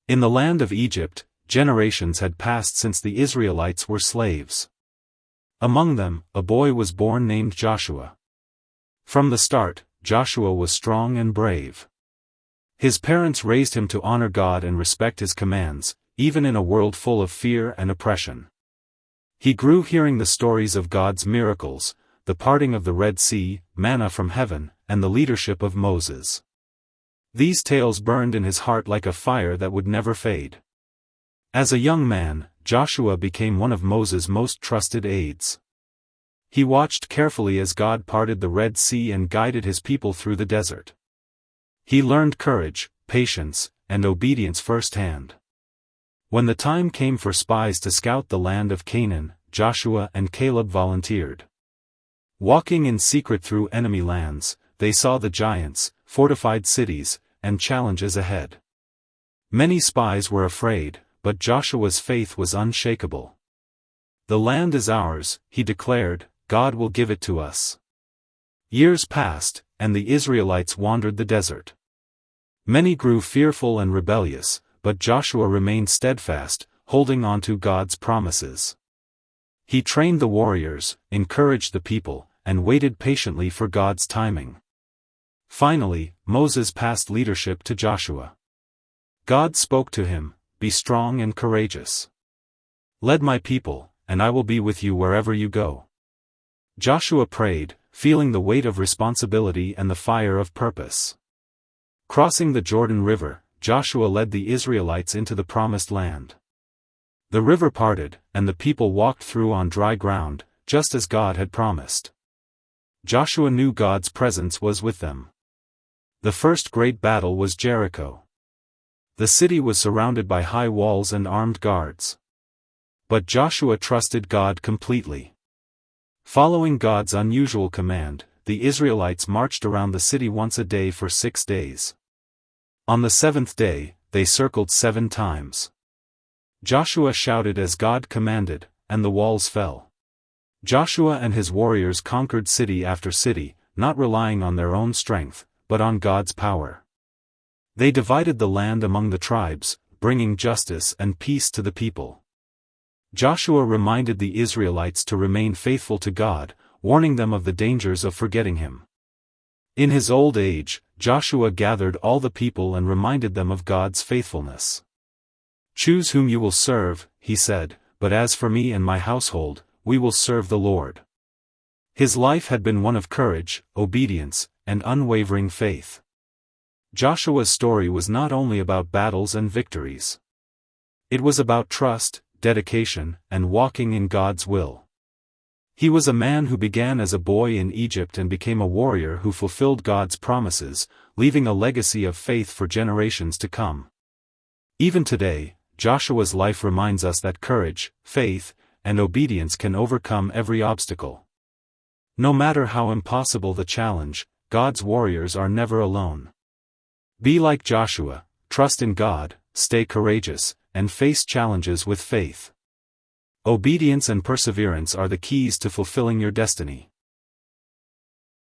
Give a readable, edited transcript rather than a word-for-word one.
In the land of Egypt, generations had passed since the Israelites were slaves. Among them, a boy was born named Joshua. From the start, Joshua was strong and brave. His parents raised him to honor God and respect His commands, even in a world full of fear and oppression. He grew hearing the stories of God's miracles, the parting of the Red Sea, manna from heaven, and the leadership of Moses. These tales burned in his heart like a fire that would never fade. As a young man, Joshua became one of Moses' most trusted aides. He watched carefully as God parted the Red Sea and guided His people through the desert. He learned courage, patience, and obedience firsthand. When the time came for spies to scout the land of Canaan, Joshua and Caleb volunteered. Walking in secret through enemy lands, they saw the giants, fortified cities, and challenges ahead. Many spies were afraid, but Joshua's faith was unshakable. "The land is ours," he declared, "God will give it to us." Years passed, and the Israelites wandered the desert. Many grew fearful and rebellious, but Joshua remained steadfast, holding on to God's promises. He trained the warriors, encouraged the people, and waited patiently for God's timing. Finally, Moses passed leadership to Joshua. God spoke to him, "Be strong and courageous. Lead my people, and I will be with you wherever you go." Joshua prayed, feeling the weight of responsibility and the fire of purpose. Crossing the Jordan River, Joshua led the Israelites into the Promised Land. The river parted, and the people walked through on dry ground, just as God had promised. Joshua knew God's presence was with them. The first great battle was Jericho. The city was surrounded by high walls and armed guards. But Joshua trusted God completely. Following God's unusual command, the Israelites marched around the city once a day for 6 days. On the 7th day, they circled 7 times. Joshua shouted as God commanded, and the walls fell. Joshua and his warriors conquered city after city, not relying on their own strength, but on God's power. They divided the land among the tribes, bringing justice and peace to the people. Joshua reminded the Israelites to remain faithful to God, warning them of the dangers of forgetting Him. In his old age, Joshua gathered all the people and reminded them of God's faithfulness. "Choose whom you will serve," he said, "but as for me and my household, we will serve the Lord." His life had been one of courage, obedience, and unwavering faith. Joshua's story was not only about battles and victories. It was about trust, dedication, and walking in God's will. He was a man who began as a boy in Egypt and became a warrior who fulfilled God's promises, leaving a legacy of faith for generations to come. Even today, Joshua's life reminds us that courage, faith, and obedience can overcome every obstacle. No matter how impossible the challenge, God's warriors are never alone. Be like Joshua, trust in God, stay courageous, and face challenges with faith. Obedience and perseverance are the keys to fulfilling your destiny.